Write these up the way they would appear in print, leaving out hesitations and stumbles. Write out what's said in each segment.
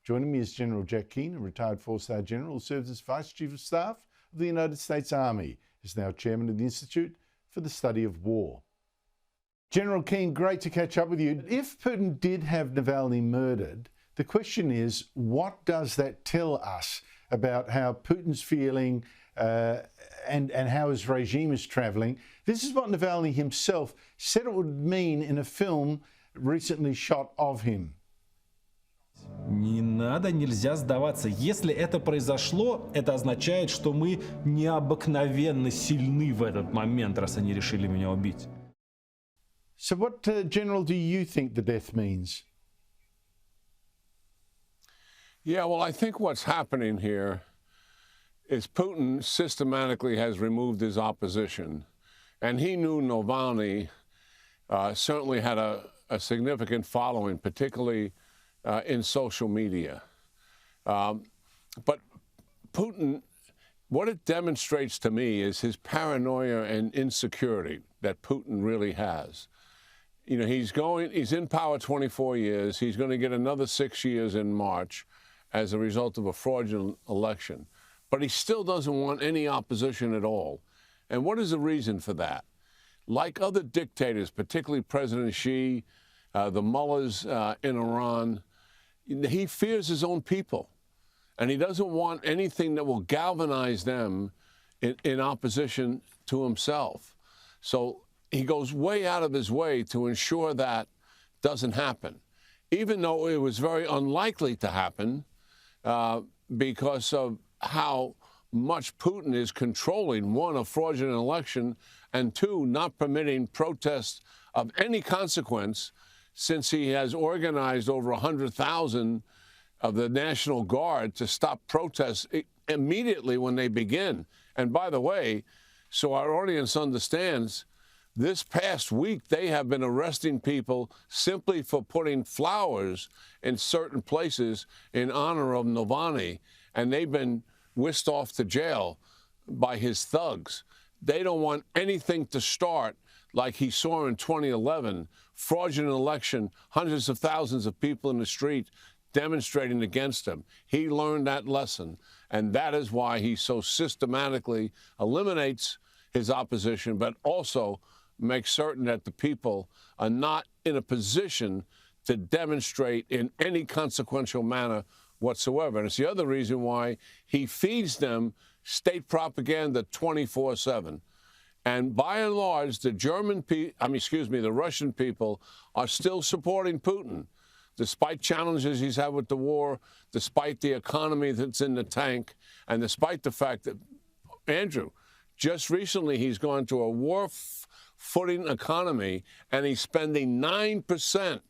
Joining me is General Jack Keane, a retired four-star general who served as Vice Chief of Staff of the United States Army. He's now Chairman of the Institute for the Study of War. General Keane, great to catch up with you. If Putin did have Navalny murdered, the question is, what does that tell us about how Putin's feeling and how his regime is travelling? This is what Navalny himself said it would mean in a film recently shot of him. Не надо, нельзя сдаваться. Если это произошло, это означает, что мы необыкновенно сильны в этот момент, раз они решили меня убить. So what, General, do you think the death means? Yeah, well, I think what's happening here is Putin systematically has removed his opposition. And he knew Navalny certainly had a significant following, particularly in social media. But Putin, what it demonstrates to me is his paranoia and insecurity that Putin really has. You know, he's in power 24 years. He's going to get another 6 years in March as a result of a fraudulent election. But he still doesn't want any opposition at all. And what is the reason for that? Like other dictators, particularly President Xi, the mullahs in Iran, he fears his own people. And he doesn't want anything that will galvanize them in opposition to himself. So he goes way out of his way to ensure that doesn't happen, even though it was very unlikely to happen because of how much Putin is controlling, one, a fraudulent election, and two, not permitting protests of any consequence, since he has organized over 100,000 of the National Guard to stop protests immediately when they begin. And by the way, so our audience understands, this past week they have been arresting people simply for putting flowers in certain places in honor of Navalny, and they've been whisked off to jail by his thugs. They don't want anything to start like he saw in 2011, fraudulent election, hundreds of thousands of people in the street demonstrating against him. He learned that lesson, and that is why he so systematically eliminates his opposition, but also makes certain that the people are not in a position to demonstrate in any consequential manner whatsoever. And it's the other reason why he feeds them state propaganda 24/7. And by and large, the Russian people are still supporting Putin, despite challenges he's had with the war, despite the economy that's in the tank, and despite the fact that, Andrew, just recently he's gone to a war-footing economy, and he's spending 9%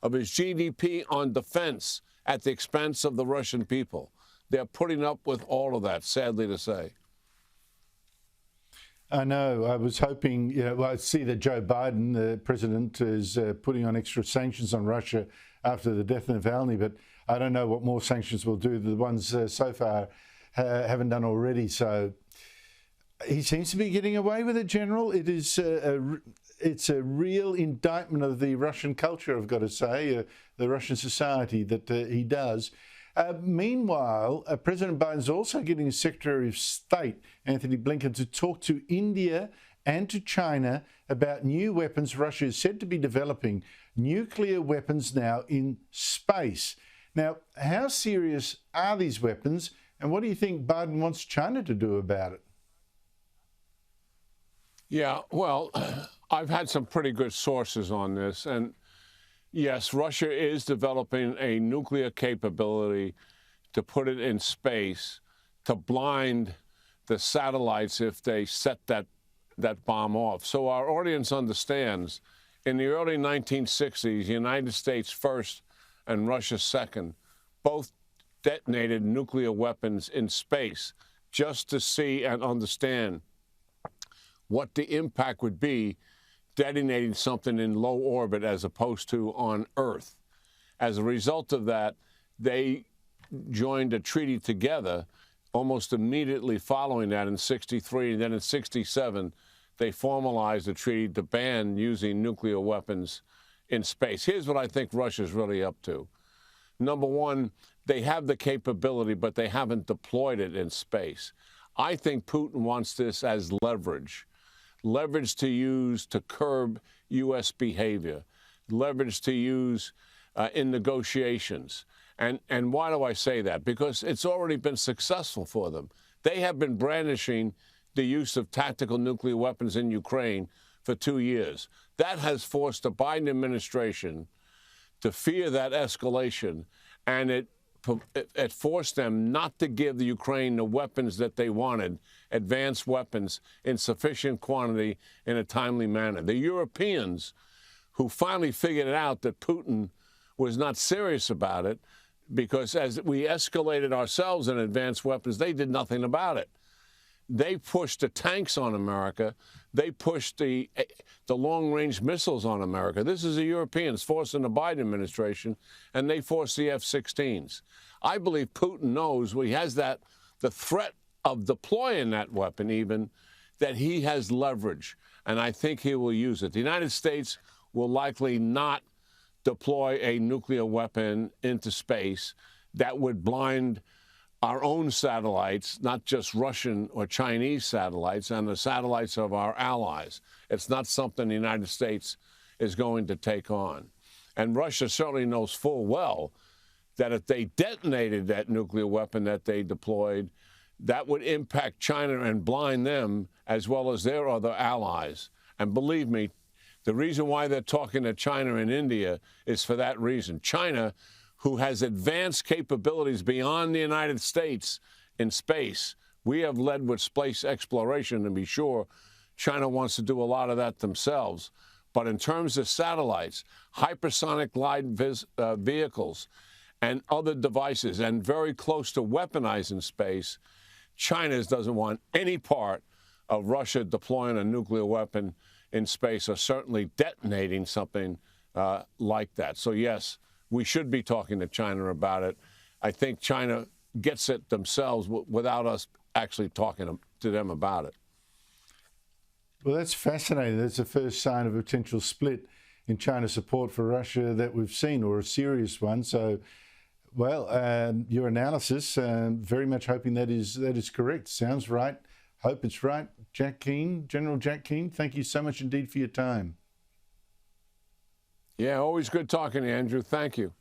of his GDP on defense at the expense of the Russian people. They're putting up with all of that, sadly to say. I know. I was hoping, I see that Joe Biden, the president, is putting on extra sanctions on Russia after the death of Navalny, but I don't know what more sanctions will do. The ones so far haven't done already. So he seems to be getting away with it, General. It is it's a real indictment of the Russian culture, I've got to say, the Russian society that he does. Meanwhile, President Biden's also getting his Secretary of State, Anthony Blinken, to talk to India and to China about new weapons. Russia is said to be developing nuclear weapons now in space. Now, how serious are these weapons, and what do you think Biden wants China to do about it? Yeah, well, I've had some pretty good sources on this, and yes, Russia is developing a nuclear capability to put it in space to blind the satellites if they set that bomb off. So our audience understands, in the early 1960s, the United States first and Russia second both detonated nuclear weapons in space just to see and understand what the impact would be detonating something in low orbit as opposed to on Earth. As a result of that, they joined a treaty together almost immediately following that in '63. And then in '67, they formalized a treaty to ban using nuclear weapons in space. Here's what I think Russia's really up to. number one, they have the capability, but they haven't deployed it in space. I think Putin wants this as leverage to use to curb U.S. behavior, leverage to use in negotiations. And why do I say that? Because it's already been successful for them. They have been brandishing the use of tactical nuclear weapons in Ukraine for 2 years. That has forced the Biden administration to fear that escalation, and it forced them not to give the Ukraine the weapons that they wanted, advanced weapons in sufficient quantity in a timely manner. The Europeans, who finally figured it out that Putin was not serious about it, because as we escalated ourselves in advanced weapons, they did nothing about it. They pushed the tanks on America. They pushed the long-range missiles on America. This is the Europeans forcing the Biden administration, and they forced the F-16s. I believe Putin knows he has the threat of deploying that weapon even, that he has leverage, and I think he will use it. The United States will likely not deploy a nuclear weapon into space that would blind our own satellites, not just Russian or Chinese satellites, and the satellites of our allies. It's not something the United States is going to take on. And Russia certainly knows full well that if they detonated that nuclear weapon that they deployed, that would impact China and blind them as well as their other allies. And believe me, the reason why they're talking to China and India is for that reason. China, who has advanced capabilities beyond the United States in space. We have led with space exploration, to be sure. China wants to do a lot of that themselves. But in terms of satellites, hypersonic glide vehicles, and other devices, and very close to weaponizing space, China doesn't want any part of Russia deploying a nuclear weapon in space, or certainly detonating something like that. So, yes, we should be talking to China about it. I think China gets it themselves without us actually talking to them about it. Well, that's fascinating. That's the first sign of a potential split in China's support for Russia that we've seen, or a serious one. So, well, your analysis, very much hoping that is correct. Sounds right. Hope it's right. Jack Keane, General Jack Keane, thank you so much indeed for your time. Yeah, always good talking to you, Andrew. Thank you.